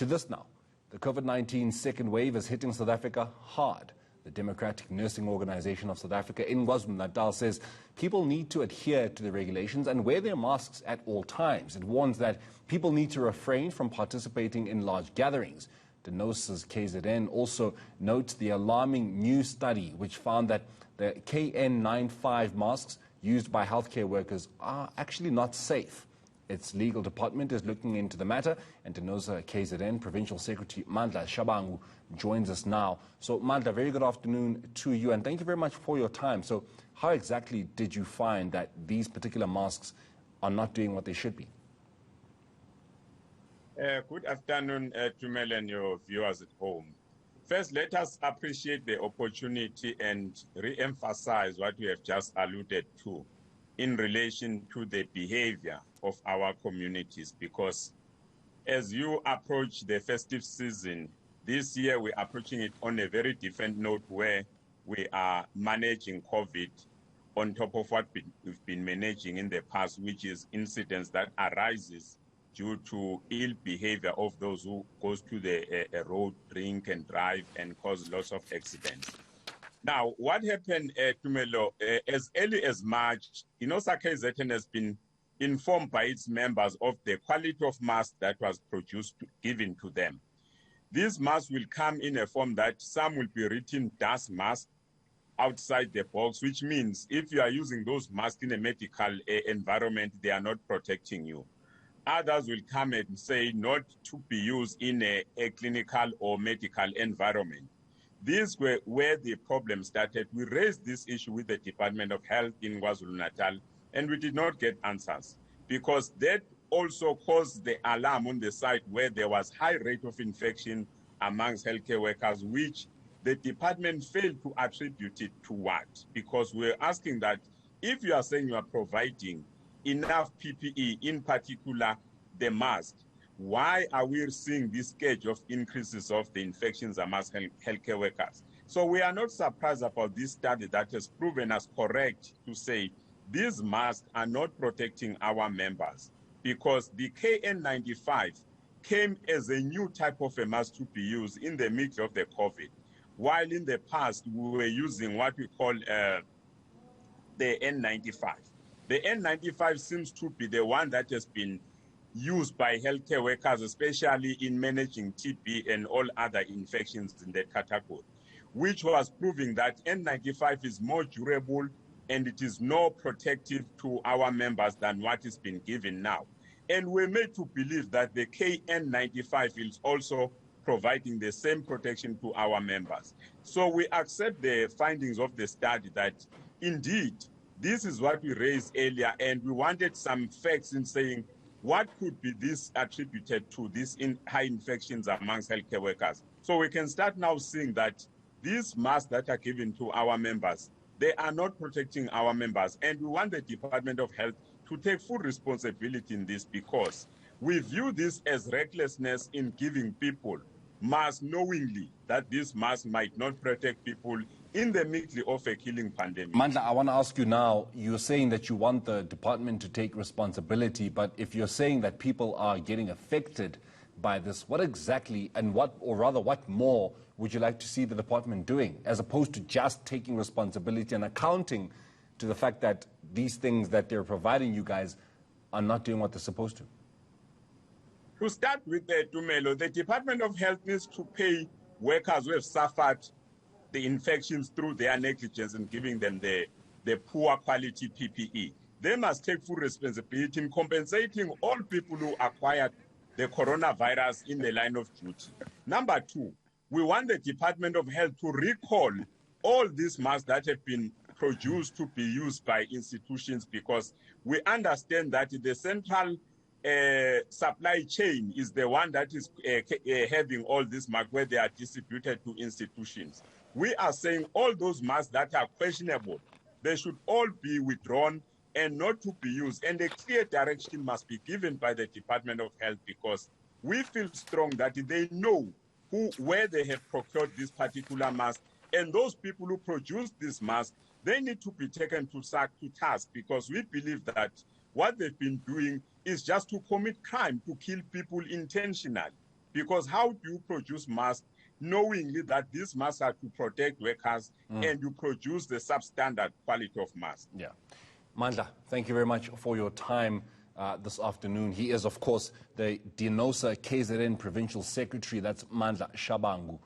To this now, the COVID-19 second wave is hitting South Africa hard. The Democratic Nursing Organization of South Africa in KwaZulu-Natal says people need to adhere to the regulations and wear their masks at all times. It warns that people need to refrain from participating in large gatherings. Denosa KZN also notes the alarming new study which found that the KN95 masks used by healthcare workers are actually not safe. Its legal department is looking into the matter, and Denosa KZN Provincial Secretary Mandla Shabangu joins us now. So Mandla, very good afternoon to you, and thank you very much for your time. So how exactly did you find that these particular masks are not doing what they should be? Good afternoon, Tumel and your viewers at home. First, let us appreciate the opportunity and re-emphasize what we have just alluded to in relation to the behavior of our communities, because as you approach the festive season, this year we're approaching it on a very different note where we are managing COVID on top of what we've been managing in the past, which is incidents that arises due to ill behavior of those who goes to the road, drink and drive and cause lots of accidents. Now, what happened, Tumelo, as early as March, Denosa KZN has been informed by its members of the quality of mask that was produced, given to them. These masks will come in a form that some will be written dust mask outside the box, which means if you are using those masks in a medical environment, they are not protecting you. Others will come and say not to be used in a clinical or medical environment. These were where the problem started. We raised this issue with the Department of Health in KwaZulu-Natal, and we did not get answers, because that also caused the alarm on the site where there was high rate of infection amongst healthcare workers, which the department failed to attribute it to what? Because we're asking that if you are saying you are providing enough PPE, in particular the mask, why are we seeing this scourge of increases of the infections amongst healthcare workers? So we are not surprised about this study that has proven us correct to say these masks are not protecting our members, because the KN95 came as a new type of a mask to be used in the midst of the COVID, while in the past we were using what we call the N95. The N95 seems to be the one that has been used by healthcare workers, especially in managing TB and all other infections in that category, which was proving that N95 is more durable and it is more protective to our members than what is being given now. And we're made to believe that the KN95 is also providing the same protection to our members. So we accept the findings of the study that indeed this is what we raised earlier, and we wanted some facts in saying what could be this attributed to these high infections amongst healthcare workers. So we can start now seeing that these masks that are given to our members, they are not protecting our members. And we want the Department of Health to take full responsibility in this, because we view this as recklessness in giving people masks knowingly that this mask might not protect people in the middle of a killing pandemic. Mandla, I want to ask you now, you're saying that you want the department to take responsibility, but if you're saying that people are getting affected by this, what exactly and what more would you like to see the department doing, as opposed to just taking responsibility and accounting to the fact that these things that they're providing you guys are not doing what they're supposed to? To start with, Tumelo, the Department of Health needs to pay workers who have suffered the infections through their negligence in giving them the poor quality PPE. They must take full responsibility in compensating all people who acquired the coronavirus in the line of duty. Number two, we want the Department of Health to recall all these masks that have been produced to be used by institutions, because we understand that the central supply chain is the one that is having all these masks where they are distributed to institutions. We are saying all those masks that are questionable, they should all be withdrawn and not to be used. And a clear direction must be given by the Department of Health, because we feel strong that they know where they have procured this particular mask. And those people who produce this mask, they need to be taken to task, because we believe that what they've been doing is just to commit crime, to kill people intentionally. Because how do you produce masks knowingly that these masks are to protect workers and you produce the substandard quality of masks? Yeah. Mandla, thank you very much for your time this afternoon. He is, of course, the Denosa KZN Provincial Secretary. That's Mandla Shabangu.